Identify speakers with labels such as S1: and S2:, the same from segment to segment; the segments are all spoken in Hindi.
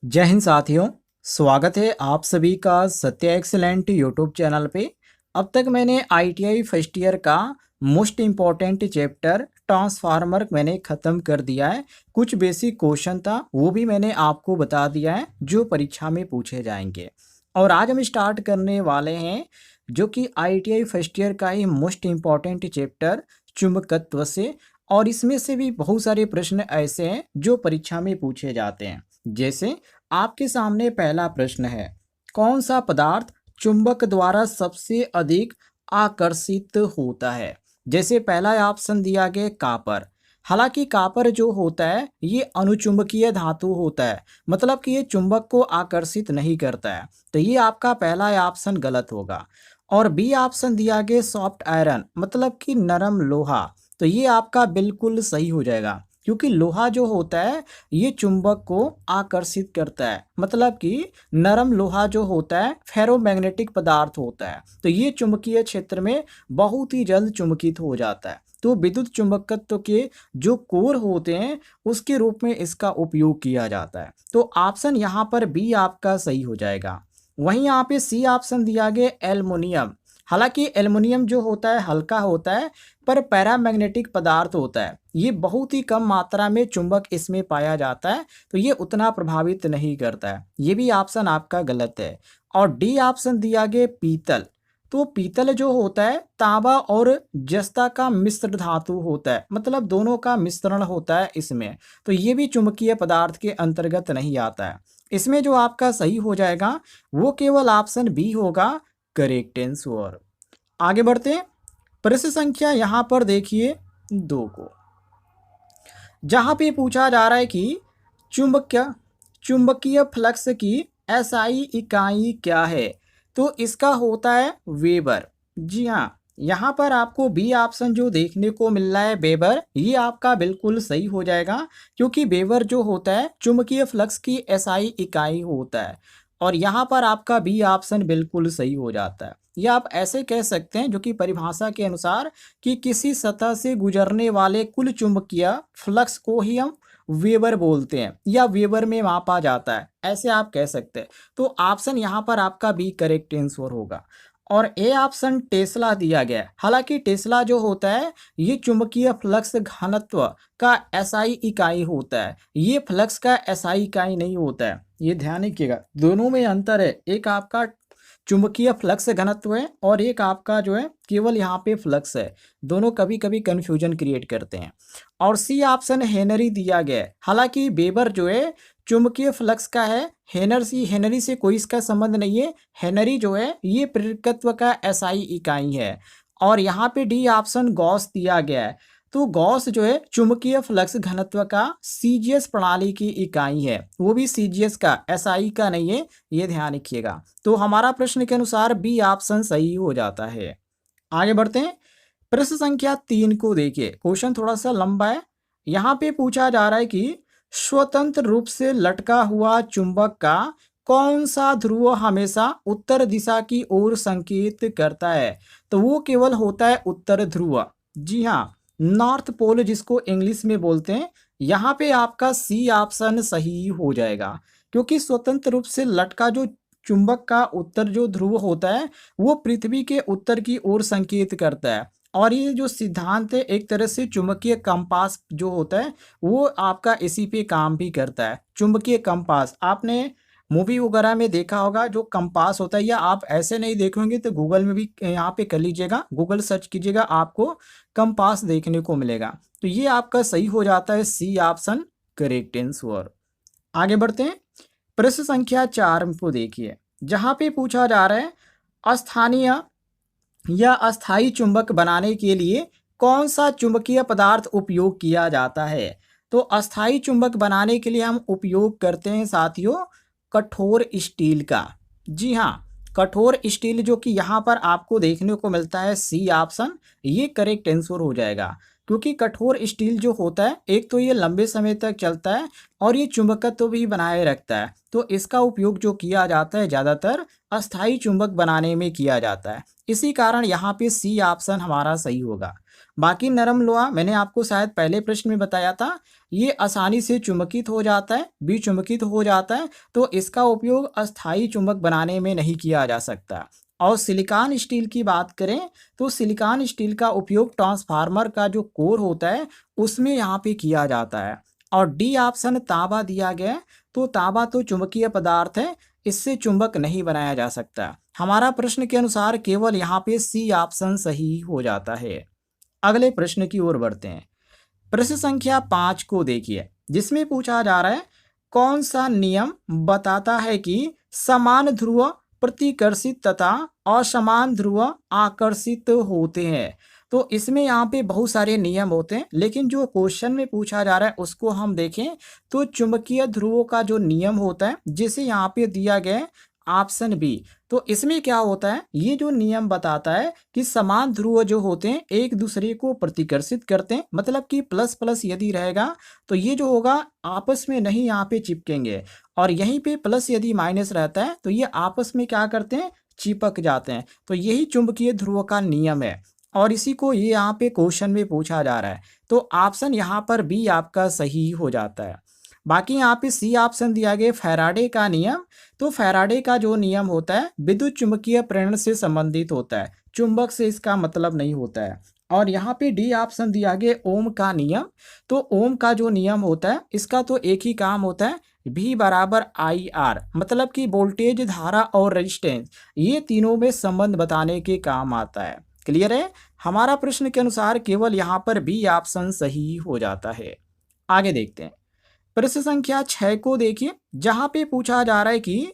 S1: जय हिंद साथियों। स्वागत है आप सभी का सत्य एक्सीलेंट यूट्यूब चैनल पे। अब तक मैंने आईटीआई फर्स्ट ईयर का मोस्ट इम्पॉर्टेंट चैप्टर ट्रांसफार्मर मैंने ख़त्म कर दिया है। कुछ बेसिक क्वेश्चन था वो भी मैंने आपको बता दिया है जो परीक्षा में पूछे जाएंगे। और आज हम स्टार्ट करने वाले हैं जो कि आईटीआई फर्स्ट ईयर का ही मोस्ट इम्पॉर्टेंट चैप्टर चुंबकत्व से। और इसमें से भी बहुत सारे प्रश्न ऐसे हैं जो परीक्षा में पूछे जाते हैं। जैसे आपके सामने पहला प्रश्न है, कौन सा पदार्थ चुंबक द्वारा सबसे अधिक आकर्षित होता है। जैसे पहला ऑप्शन दिया गया कापर। हालांकि कापर जो होता है ये अनुचुंबकीय धातु होता है, मतलब कि ये चुंबक को आकर्षित नहीं करता है, तो ये आपका पहला ऑप्शन गलत होगा। और बी ऑप्शन दिया गया सॉफ्ट आयरन, मतलब कि नरम लोहा, तो ये आपका बिल्कुल सही हो जाएगा, क्योंकि लोहा जो होता है ये चुंबक को आकर्षित करता है। मतलब कि नरम लोहा जो होता है फेरोमैग्नेटिक पदार्थ होता है, तो ये चुंबकीय क्षेत्र में बहुत ही जल्द चुंबकित हो जाता है। तो विद्युत चुंबकत्व के जो कोर होते हैं उसके रूप में इसका उपयोग किया जाता है। तो ऑप्शन यहाँ पर बी आपका सही हो जाएगा। वहीं यहाँ पे सी ऑप्शन दिया गया एल्युमिनियम। हालांकि एल्युमिनियम जो होता है हल्का होता है पर पैरामैग्नेटिक पदार्थ होता है, ये बहुत ही कम मात्रा में चुंबक इसमें पाया जाता है, तो ये उतना प्रभावित नहीं करता है। ये भी ऑप्शन आपका गलत है। और डी ऑप्शन दिया गया पीतल। तो पीतल जो होता है तांबा और जस्ता का मिश्र धातु होता है, मतलब दोनों का मिश्रण होता है इसमें, तो ये भी चुंबकीय पदार्थ के अंतर्गत नहीं आता है। इसमें जो आपका सही हो जाएगा वो केवल ऑप्शन बी होगा, करेक्ट आंसर। आगे बढ़ते हैं। प्रश्न संख्या यहाँ पर देखिए 2 को, जहाँ पे पूछा जा रहा है कि चुंबकीय चुंबकीय फ्लक्स की एसआई इकाई क्या है। तो इसका होता है वेबर। जी हाँ, यहाँ पर आपको बी ऑप्शन जो देखने को मिल रहा है वेबर, ये आपका बिल्कुल सही हो जाएगा, क्योंकि वेबर जो होता है चुंबकीय फ्लक्स की एसआई इकाई होता है। और यहाँ पर आपका बी ऑप्शन बिल्कुल सही हो जाता है। या आप ऐसे कह सकते हैं जो कि परिभाषा के अनुसार कि किसी सतह से गुजरने वाले कुल चुंबकीय फ्लक्स को ही हम वेबर बोलते हैं या वेबर में मापा जाता है, ऐसे आप कह सकते हैं। तो ऑप्शन यहाँ पर आपका बी करेक्ट आंसर होगा। और ए ऑप्शन टेस्ला दिया गया है। हालांकि टेस्ला जो होता है ये चुंबकीय फ्लक्स घनत्व का एसआई इकाई होता है, ये फ्लक्स का एसआई इकाई नहीं होता है। ये ध्यान रखिएगा, दोनों में अंतर है। एक आपका चुंबकीय फ्लक्स घनत्व है और एक आपका जो है केवल यहाँ पे फ्लक्स है। दोनों कभी कभी कंफ्यूजन क्रिएट करते हैं। और सी ऑप्शन हेनरी दिया गया है। हालांकि वेबर जो है चुंबकीय फ्लक्स का है, हेनरी से कोई इसका संबंध नहीं है। हेनरी जो है ये प्रेरकत्व का एसआई इकाई है। और यहाँ पे डी ऑप्शन गॉस दिया गया है। तो गॉस जो है चुंबकीय फ्लक्स घनत्व का सीजीएस प्रणाली की इकाई है, वो भी सीजीएस का, एसआई का नहीं है, ये ध्यान रखिएगा। तो हमारा प्रश्न के अनुसार बी ऑप्शन सही हो जाता है। आगे बढ़ते हैं। प्रश्न संख्या 3 को देखिए, क्वेश्चन थोड़ा सा लंबा है। यहाँ पे पूछा जा रहा है कि स्वतंत्र रूप से लटका हुआ चुंबक का कौन सा ध्रुव हमेशा उत्तर दिशा की ओर संकेत करता है। तो वो केवल होता है उत्तर ध्रुव। जी हाँ, नॉर्थ पोल जिसको इंग्लिश में बोलते हैं। यहाँ पे आपका सी ऑप्शन सही हो जाएगा, क्योंकि स्वतंत्र रूप से लटका जो चुंबक का उत्तर जो ध्रुव होता है वो पृथ्वी के उत्तर की ओर संकेत करता है। और ये जो सिद्धांत है एक तरह से चुंबकीय कंपास जो होता है वो आपका इसी पे काम भी करता है। चुंबकीय कंपास आपने मूवी वगैरह में देखा होगा, जो कंपास होता है, या आप ऐसे नहीं देखेंगे तो गूगल में भी यहाँ पे कर लीजिएगा, गूगल सर्च कीजिएगा, आपको कंपास देखने को मिलेगा। तो ये आपका सही हो जाता है, सी ऑप्शन करेक्ट आंसर। आगे बढ़ते हैं। प्रश्न संख्या 4 को देखिए, जहाँ पे पूछा जा रहा है स्थानीय या अस्थाई चुंबक बनाने के लिए कौन सा चुंबकीय पदार्थ उपयोग किया जाता है। तो अस्थाई चुंबक बनाने के लिए हम उपयोग करते हैं साथियों कठोर स्टील का। जी हाँ, कठोर स्टील जो कि यहाँ पर आपको देखने को मिलता है, सी ऑप्शन ये करेक्ट आंसर हो जाएगा। क्योंकि कठोर स्टील जो होता है एक तो ये लंबे समय तक चलता है और ये चुंबकत्व भी बनाए रखता है, तो इसका उपयोग जो किया जाता है ज़्यादातर अस्थाई चुंबक बनाने में किया जाता है। इसी कारण यहाँ पे सी ऑप्शन हमारा सही होगा। बाकी नरम लोहा मैंने आपको शायद पहले प्रश्न में बताया था, ये आसानी से चुंबकित हो जाता है, विचुंबकित हो जाता है, तो इसका उपयोग अस्थायी चुंबक बनाने में नहीं किया जा सकता। और सिलिकॉन स्टील की बात करें तो सिलिकॉन स्टील का उपयोग ट्रांसफार्मर का जो कोर होता है उसमें यहाँ पे किया जाता है। और डी ऑप्शन तांबा दिया गया है, तो तांबा तो चुंबकीय पदार्थ है, इससे चुंबक नहीं बनाया जा सकता। हमारा प्रश्न के अनुसार केवल यहाँ पे सी ऑप्शन सही हो जाता है। अगले प्रश्न की ओर बढ़ते हैं। प्रश्न संख्या 5 को देखिए, जिसमें पूछा जा रहा है कौन सा नियम बताता है कि समान ध्रुव प्रतिकर्षित तथा असमान ध्रुव आकर्षित होते हैं। तो इसमें यहाँ पे बहुत सारे नियम होते हैं, लेकिन जो क्वेश्चन में पूछा जा रहा है उसको हम देखें तो चुंबकीय ध्रुवों का जो नियम होता है, जिसे यहाँ पे दिया गया है ऑप्शन बी। तो इसमें क्या होता है, ये जो नियम बताता है कि समान ध्रुव जो होते हैं एक दूसरे को प्रतिकर्षित करते हैं, मतलब कि प्लस प्लस यदि रहेगा तो ये जो होगा आपस में नहीं यहाँ पे चिपकेंगे, और यहीं पे प्लस यदि माइनस रहता है तो ये आपस में क्या करते हैं, चिपक जाते हैं। तो यही चुंबकीय ध्रुव का नियम है, और इसी को ये यहाँ पे क्वेश्चन में पूछा जा रहा है। तो ऑप्शन यहाँ पर बी आपका सही हो जाता है। बाकी यहाँ पे सी ऑप्शन दिया गया फैराडे का नियम। तो फैराडे का जो नियम होता है विद्युत चुंबकीय प्रेरण से संबंधित होता है, चुंबक से इसका मतलब नहीं होता है। और यहाँ पे डी ऑप्शन दिया गया ओम का नियम। तो ओम का जो नियम होता है इसका तो एक ही काम होता है, V बराबर आई आर, मतलब कि वोल्टेज, धारा और रेजिस्टेंस, ये तीनों में संबंध बताने के काम आता है। क्लियर है। हमारा प्रश्न के अनुसार केवल यहाँ पर बी ऑप्शन सही हो जाता है। आगे देखते हैं। प्रश्न संख्या 6 को देखिए, जहां पे पूछा जा रहा है कि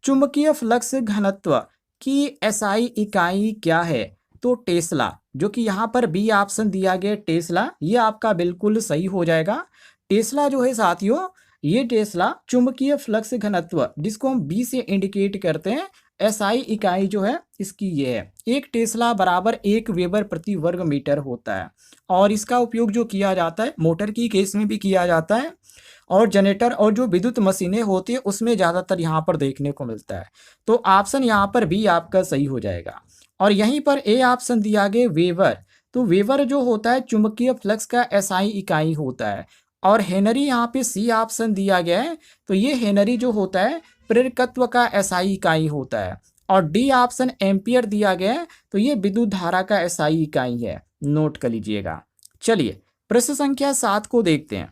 S1: चुंबकीय फ्लक्स घनत्व की एसआई इकाई क्या है। तो टेस्ला, जो कि यहाँ पर बी ऑप्शन दिया गया टेस्ला, ये आपका बिल्कुल सही हो जाएगा। टेस्ला जो है साथियों, ये टेस्ला चुंबकीय फ्लक्स घनत्व जिसको हम बी से इंडिकेट करते हैं, एसआई इकाई जो है इसकी ये है, एक टेस्ला बराबर 1 वेबर प्रति वर्ग मीटर होता है। और इसका उपयोग जो किया जाता है मोटर की केस में भी किया जाता है, और जनरेटर और जो विद्युत मशीनें होती है उसमें ज़्यादातर यहाँ पर देखने को मिलता है। तो ऑप्शन यहाँ पर बी आपका सही हो जाएगा। और यहीं पर ए ऑप्शन दिया गया वेबर। तो वेबर जो होता है चुंबकीय फ्लक्स का एसआई इकाई होता है। और हेनरी यहाँ पे सी ऑप्शन दिया गया है, तो ये हेनरी जो होता है प्रेरकत्व का एसआई इकाई होता है। और डी ऑप्शन एम्पियर दिया गया है, तो ये विद्युत धारा का एसआई इकाई है, नोट कर लीजिएगा। चलिए प्रश्न संख्या 7 को देखते हैं,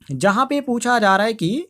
S1: जहां पे पूछा जा रहा है कि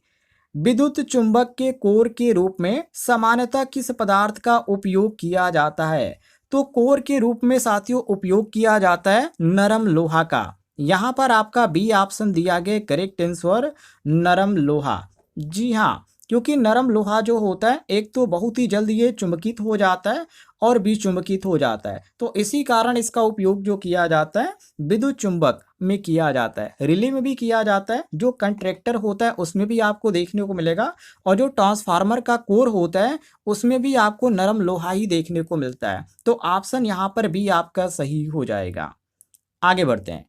S1: विद्युत चुंबक के कोर के रूप में सामान्यतः किस पदार्थ का उपयोग किया जाता है। तो कोर के रूप में साथियों उपयोग किया जाता है नरम लोहा का। यहाँ पर आपका बी ऑप्शन दिया गया करेक्ट आंसर, नरम लोहा। जी हाँ, क्योंकि नरम लोहा जो होता है एक तो बहुत ही जल्द ये चुंबकित हो जाता है और विचुंबकित हो जाता है, तो इसी कारण इसका उपयोग जो किया जाता है विद्युत चुंबक में किया जाता है, रिले में भी किया जाता है, जो कंट्रैक्टर होता है उसमें भी आपको देखने को मिलेगा, और जो ट्रांसफार्मर का कोर होता है उसमें भी आपको नरम लोहा ही देखने को मिलता है। तो ऑप्शन यहाँ पर भी आपका सही हो जाएगा। आगे बढ़ते हैं।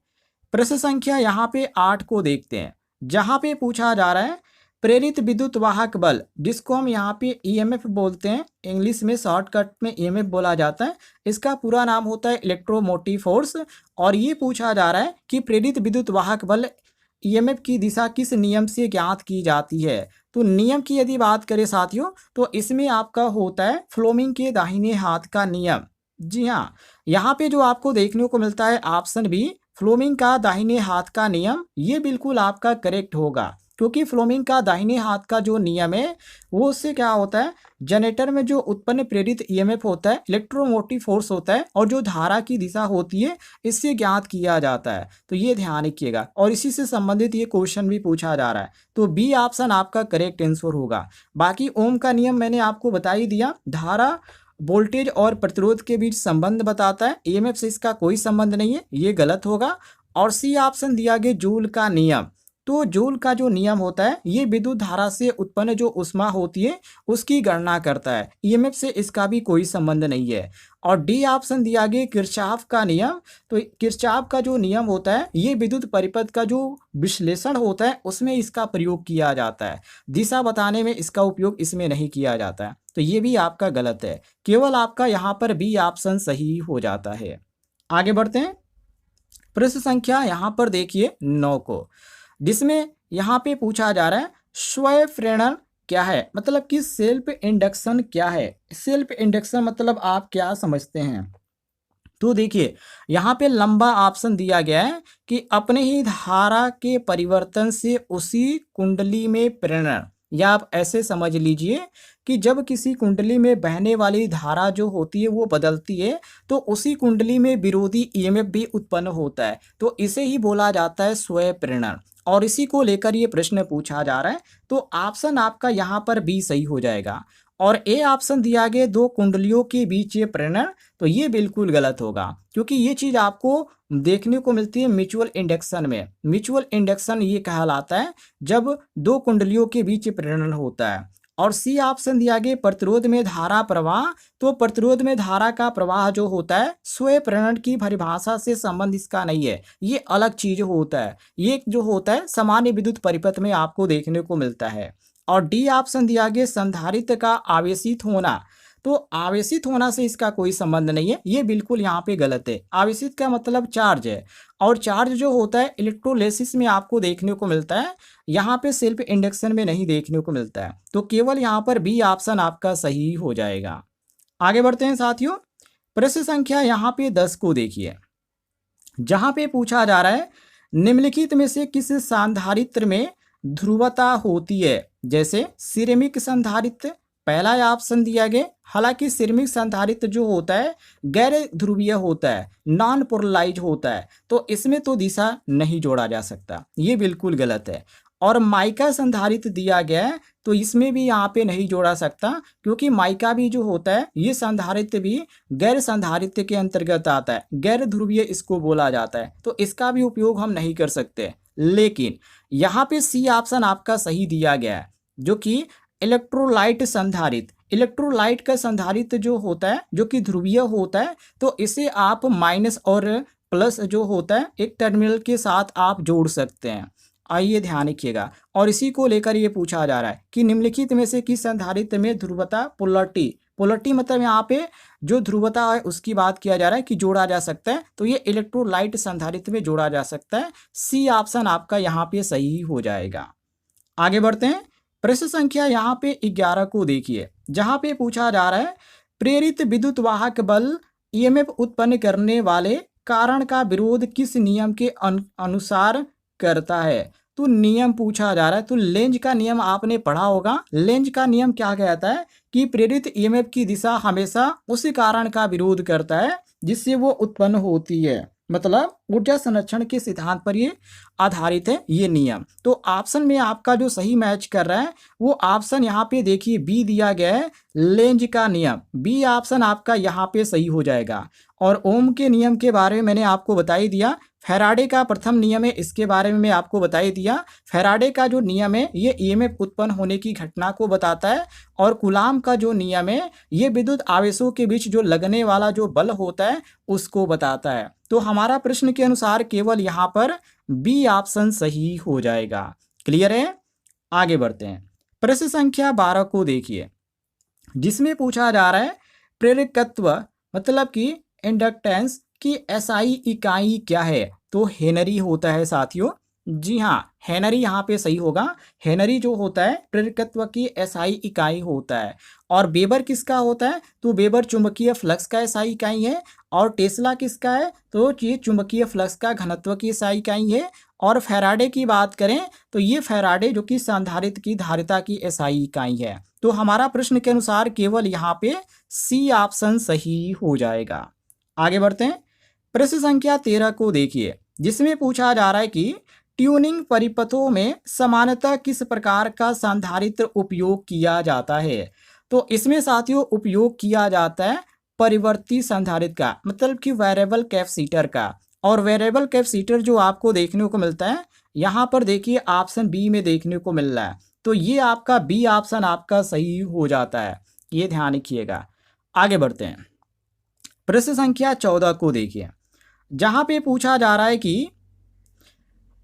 S1: प्रश्न संख्या यहाँ पे 8 को देखते हैं, जहाँ पे पूछा जा रहा है प्रेरित विद्युत वाहक बल, जिसको हम यहाँ पे ईएमएफ बोलते हैं, इंग्लिश में शॉर्टकट में ईएमएफ बोला जाता है, इसका पूरा नाम होता है इलेक्ट्रोमोटिव फोर्स। और ये पूछा जा रहा है कि प्रेरित विद्युत वाहक बल ईएमएफ की दिशा किस नियम से ज्ञात की जाती है। तो नियम की यदि बात करें साथियों, तो इसमें आपका होता है फ्लोमिंग के दाहिने हाथ का नियम। जी हाँ, यहाँ पे जो आपको देखने को मिलता है ऑप्शन बी, फ्लोमिंग का दाहिने हाथ का नियम, ये बिल्कुल आपका करेक्ट होगा, क्योंकि फ्लोमिंग का दाहिने हाथ का जो नियम है वो उससे क्या होता है, जनरेटर में जो उत्पन्न प्रेरित ईएमएफ होता है इलेक्ट्रोमोटिव फोर्स होता है, और जो धारा की दिशा होती है इससे ज्ञात किया जाता है। तो ये ध्यान रखिएगा, और इसी से संबंधित ये क्वेश्चन भी पूछा जा रहा है, तो बी ऑप्शन आपका करेक्ट आंसर होगा। बाकी ओम का नियम मैंने आपको बता ही दिया, धारा, वोल्टेज और प्रतिरोध के बीच संबंध बताता है, ईएमएफ से इसका कोई संबंध नहीं है, ये गलत होगा। और सी ऑप्शन दिया गया जूल का नियम। तो जूल का जो नियम होता है ये विद्युत धारा से उत्पन्न जो ऊष्मा होती है उसकी गणना करता है, ईएमएफ से इसका भी कोई संबंध नहीं है। और डी ऑप्शन दिया गया किरचॉफ का नियम। तो किरचॉफ का जो नियम होता है ये विद्युत परिपथ का जो विश्लेषण होता है उसमें इसका प्रयोग किया जाता है, दिशा बताने में इसका उपयोग इसमें नहीं किया जाता है। तो ये भी आपका गलत है, केवल आपका यहाँ पर बी ऑप्शन सही हो जाता है। आगे बढ़ते हैं। प्रश्न संख्या यहाँ पर देखिए 9 को, जिसमें यहाँ पे पूछा जा रहा है स्वयं प्रेरणा क्या है, मतलब कि सेल्फ इंडक्शन क्या है। सेल्फ इंडक्शन मतलब आप क्या समझते हैं? तो देखिए यहाँ पे लंबा ऑप्शन दिया गया है कि अपने ही धारा के परिवर्तन से उसी कुंडली में प्रेरण, या आप ऐसे समझ लीजिए कि जब किसी कुंडली में बहने वाली धारा जो होती है वो बदलती है तो उसी कुंडली में विरोधी ईएमएफ भी उत्पन्न होता है, तो इसे ही बोला जाता है स्वयं प्रेरण। और इसी को लेकर ये प्रश्न पूछा जा रहा है, तो ऑप्शन आपका यहाँ पर बी सही हो जाएगा। और ए ऑप्शन दिया गया दो कुंडलियों के बीच ये प्रेरण, तो ये बिल्कुल गलत होगा, क्योंकि ये चीज़ आपको देखने को मिलती है म्यूचुअल इंडक्शन में। म्यूचुअल इंडक्शन ये कहलाता है जब दो कुंडलियों के बीच प्रेरण होता है। और सी ऑप्शन दिया गया प्रतिरोध में धारा प्रवाह, तो प्रतिरोध में धारा का प्रवाह जो होता है स्वयं प्रेरण की परिभाषा से संबंध इसका नहीं है, ये अलग चीज होता है। ये जो होता है सामान्य विद्युत परिपथ में आपको देखने को मिलता है। और डी ऑप्शन दिया गया संधारित्र का आवेशित होना, तो आवेशित होना से इसका कोई संबंध नहीं है, ये बिल्कुल यहाँ पे गलत है। आवेशित का मतलब चार्ज है, और चार्ज जो होता है इलेक्ट्रोलिसिस में आपको देखने को मिलता है, यहाँ पे सेल्फ इंडक्शन में नहीं देखने को मिलता है। तो केवल यहाँ पर बी ऑप्शन आपका सही हो जाएगा। आगे बढ़ते हैं साथियों, प्रश्न संख्या यहाँ पे 10 को देखिए, जहाँ पे पूछा जा रहा है निम्नलिखित में से किस संधारित्र में ध्रुवता होती है। जैसे सिरेमिक संधारित्र, पहला ऑप्शन दिया गया, हालांकि सिरेमिक संधारित्र जो होता है गैर ध्रुवीय होता है, नॉन पोलराइज होता है, तो इसमें तो दिशा नहीं जोड़ा जा सकता, ये बिल्कुल गलत है। और माइका संधारित्र दिया गया है, तो इसमें भी यहाँ पे नहीं जोड़ा सकता, क्योंकि माइका भी जो होता है ये संधारित्र भी गैर संधारित्र के अंतर्गत आता है, गैर ध्रुवीय इसको बोला जाता है, तो इसका भी उपयोग हम नहीं कर सकते। लेकिन यहाँ पे सी ऑप्शन आपका सही दिया गया है, जो कि इलेक्ट्रोलाइट संधारित्र, इलेक्ट्रोलाइट का संधारित्र जो होता है जो कि ध्रुवीय होता है, तो इसे आप माइनस और प्लस जो होता है एक टर्मिनल के साथ आप जोड़ सकते हैं। आइए ध्यान रखिएगा। और इसी को लेकर ये पूछा जा रहा है कि निम्नलिखित में से किस संधारित्र में ध्रुवता पोलरिटी, पोलरिटी मतलब यहाँ पे जो ध्रुवता है उसकी बात किया जा रहा है कि जोड़ा जा सकता है, तो ये इलेक्ट्रोलाइट संधारित्र में जोड़ा जा सकता है। सी ऑप्शन आपका यहाँ पे सही हो जाएगा। आगे बढ़ते हैं, प्रश्न संख्या यहाँ पे 11 को देखिए, जहाँ पे पूछा जा रहा है प्रेरित विद्युत वाहक बल ईएमएफ उत्पन्न करने वाले कारण का विरोध किस नियम के अनुसार करता है। तो नियम पूछा जा रहा है, तो लेंज का नियम आपने पढ़ा होगा। लेंज का नियम क्या कहता है कि प्रेरित ईएमएफ की दिशा हमेशा उसी कारण का विरोध करता है जिससे वो उत्पन्न होती है, मतलब ऊर्जा संरक्षण के सिद्धांत पर ये आधारित है ये नियम। तो ऑप्शन में आपका जो सही मैच कर रहा है वो ऑप्शन यहाँ पे देखिए बी दिया गया है, लेंज का नियम। बी ऑप्शन आपका यहाँ पे सही हो जाएगा। और ओम के नियम के बारे में मैंने आपको बता ही दिया, फैराडे का प्रथम नियम है इसके बारे में मैं आपको बता ही दिया। फैराडे का जो नियम है ये ईएमएफ उत्पन्न होने की घटना को बताता है, और कूलाम का जो नियम है ये विद्युत आवेशों के बीच जो लगने वाला जो बल होता है उसको बताता है। तो हमारा प्रश्न के अनुसार केवल यहाँ पर बी ऑप्शन सही हो जाएगा। क्लियर है? आगे बढ़ते हैं, प्रश्न संख्या 12 को देखिए, जिसमें पूछा जा रहा है प्रेरकत्व मतलब कि इंडक्टेंस की एसआई इकाई क्या है। तो हेनरी होता है साथियों। जी हाँ, हेनरी यहाँ पे सही होगा। हेनरी जो होता है प्रेरकत्व की एसआई इकाई होता है। और वेबर किसका होता है, तो वेबर चुंबकीय फ्लक्स का एसआई इकाई है। और टेस्ला किसका है, तो ये चुंबकीय फ्लक्स का घनत्व की एसआई इकाई है। और फैराडे की बात करें तो ये फैराडे जो कि संधारित्र की धारिता की एसआई इकाई है। तो हमारा प्रश्न के अनुसार केवल यहाँ पे सी ऑप्शन सही हो जाएगा। आगे बढ़ते हैं, प्रश्न संख्या 13 को देखिए, जिसमें पूछा जा रहा है कि ट्यूनिंग परिपथों में सामान्यतः किस प्रकार का संधारित्र उपयोग किया जाता है। तो इसमें साथियों उपयोग किया जाता है परिवर्ती संधारित्र का, मतलब कि वेरिएबल कैपेसिटर का। और वेरिएबल कैपेसिटर जो आपको देखने को मिलता है यहाँ पर देखिए ऑप्शन बी में देखने को मिल रहा है, तो ये आपका बी ऑप्शन आपका सही हो जाता है, ये ध्यान रखिएगा। आगे बढ़ते हैं, प्रश्न संख्या 14 को देखिए, जहां पे पूछा जा रहा है कि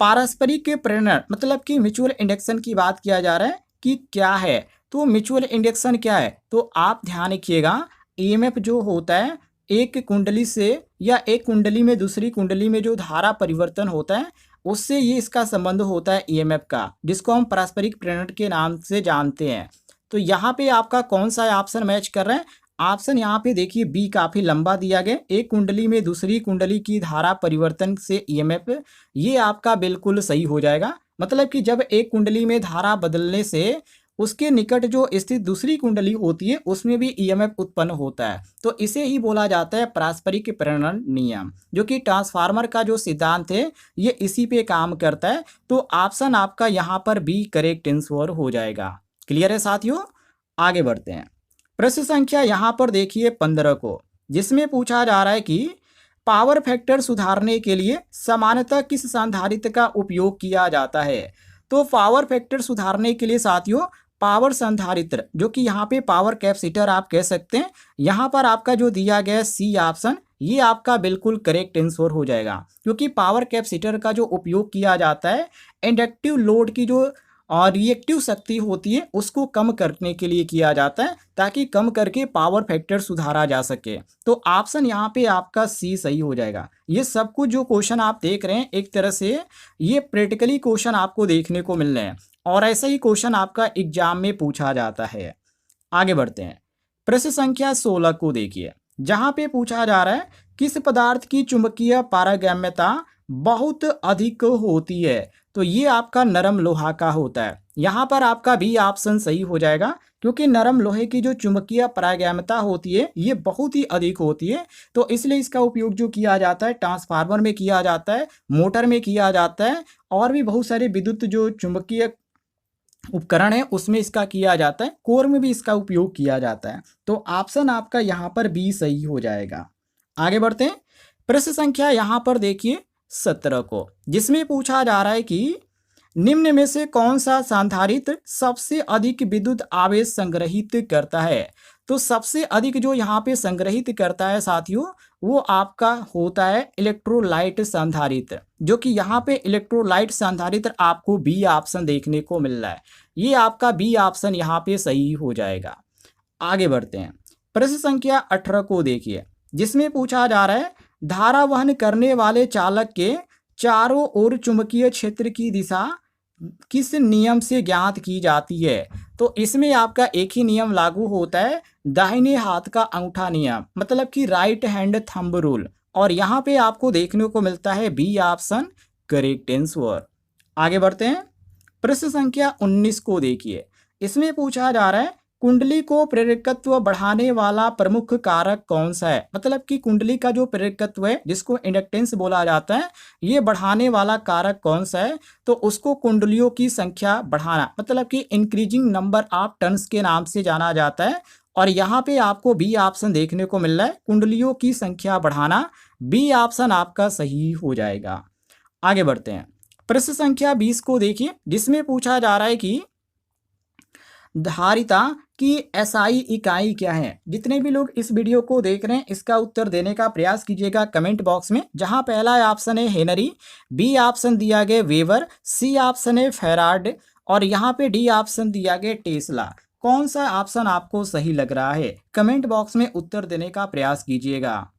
S1: पारस्परिक प्रेरण मतलब कि म्यूचुअल इंडक्शन की बात किया जा रहा है कि क्या है। तो म्यूचुअल इंडक्शन क्या है, तो आप ध्यान रखिएगा ईएमएफ जो होता है एक कुंडली से या एक कुंडली में दूसरी कुंडली में जो धारा परिवर्तन होता है उससे ये इसका संबंध होता है ईएमएफ का, जिसको हम पारस्परिक प्रेरण के नाम से जानते हैं। तो यहाँ पे आपका कौन सा ऑप्शन मैच कर रहा है? ऑप्शन यहाँ पे देखिए बी काफ़ी लंबा दिया गया, एक कुंडली में दूसरी कुंडली की धारा परिवर्तन से ईएमएफ, ये आपका बिल्कुल सही हो जाएगा। मतलब कि जब एक कुंडली में धारा बदलने से उसके निकट जो स्थित दूसरी कुंडली होती है उसमें भी ईएमएफ उत्पन्न होता है, तो इसे ही बोला जाता है पारस्परिक प्रेरण नियम, जो कि ट्रांसफार्मर का जो सिद्धांत है ये इसी पे काम करता है। तो ऑप्शन आपका यहाँ पर बी करेक्ट आंसर हो जाएगा। क्लियर है साथियों? आगे बढ़ते हैं। प्रश्न संख्या यहाँ पर देखिए 15 को, जिसमें पूछा जा रहा है कि पावर फैक्टर सुधारने के लिए सामान्यतः किस संधारित्र का उपयोग किया जाता है? तो पावर फैक्टर सुधारने के लिए साथियों पावर संधारित्र, जो कि यहाँ पे पावर कैपेसिटर आप कह सकते हैं, यहाँ पर आपका जो दिया गया सी ऑप्शन ये आपका बिल्कुल करेक्ट आंसर हो जाएगा, क्योंकि पावर कैपेसिटर का जो उपयोग किया जाता है इंडक्टिव लोड की जो और रिएक्टिव शक्ति होती है उसको कम करने के लिए किया जाता है, ताकि कम करके पावर फैक्टर सुधारा जा सके। तो ऑप्शन यहाँ पे आपका सी सही हो जाएगा। ये सब कुछ जो क्वेश्चन आप देख रहे हैं एक तरह से ये प्रैक्टिकली क्वेश्चन आपको देखने को मिल रहे हैं, और ऐसा ही क्वेश्चन आपका एग्जाम में पूछा जाता है। आगे बढ़ते हैं। प्रश्न संख्या 16 को देखिए, जहाँ पे पूछा जा रहा है किस पदार्थ की चुंबकीय पारगम्यता बहुत अधिक होती है? तो ये आपका नरम लोहा का होता है। यहाँ पर आपका बी ऑप्शन सही हो जाएगा, क्योंकि नरम लोहे की जो चुंबकीय पारगम्यता होती है ये बहुत ही अधिक होती है, तो इसलिए इसका उपयोग जो किया जाता है ट्रांसफार्मर में किया जाता है, मोटर में किया जाता है, और भी बहुत सारे विद्युत जो चुंबकीय उपकरण है उसमें इसका किया जाता है, कोर में भी इसका उपयोग किया जाता है। तो ऑप्शन आपका यहाँ पर बी सही हो जाएगा। आगे बढ़ते हैं। प्रश्न संख्या यहाँ पर देखिए 17 को, जिसमें पूछा जा रहा है कि निम्न में से कौन सा संधारित्र सबसे अधिक विद्युत आवेश संग्रहित करता है? तो सबसे अधिक जो यहाँ पे संग्रहित करता है साथियों वो आपका होता है इलेक्ट्रोलाइट संधारित्र, जो कि यहाँ पे इलेक्ट्रोलाइट संधारित्र आपको बी ऑप्शन देखने को मिल रहा है। ये आपका बी ऑप्शन यहाँ पे सही हो जाएगा। आगे बढ़ते हैं। प्रश्न संख्या 18 को देखिए, जिसमें पूछा जा रहा है धारा वहन करने वाले चालक के चारों ओर चुंबकीय क्षेत्र की दिशा किस नियम से ज्ञात की जाती है? तो इसमें आपका एक ही नियम लागू होता है, दाहिने हाथ का अंगूठा नियम, मतलब कि राइट हैंड थंब रूल, और यहाँ पे आपको देखने को मिलता है बी ऑप्शन करेक्ट आंसर। आगे बढ़ते हैं। प्रश्न संख्या 19 को देखिए, इसमें पूछा जा रहा है कुंडली को प्रेरकत्व बढ़ाने वाला प्रमुख कारक कौन सा है? मतलब कि कुंडली का जो प्रेरकत्व है जिसको इंडक्टेंस बोला जाता है, ये बढ़ाने वाला कारक कौन सा है? तो उसको कुंडलियों की संख्या बढ़ाना, मतलब कि इंक्रीजिंग नंबर ऑफ टर्न्स के नाम से जाना जाता है, और यहाँ पे आपको बी ऑप्शन देखने को मिल रहा है, कुंडलियों की संख्या बढ़ाना। बी ऑप्शन आपका सही हो जाएगा। आगे बढ़ते हैं। प्रश्न संख्या 20 को देखिए, जिसमें पूछा जा रहा है कि धारिता की एसआई इकाई क्या है? जितने भी लोग इस वीडियो को देख रहे हैं इसका उत्तर देने का प्रयास कीजिएगा कमेंट बॉक्स में, जहां पहला ऑप्शन है हेनरी, बी ऑप्शन दिया गया वेबर, सी ऑप्शन है फेराड, और यहाँ पे डी ऑप्शन दिया गया टेस्ला। कौन सा ऑप्शन आपको सही लग रहा है? कमेंट बॉक्स में उत्तर देने का प्रयास कीजिएगा।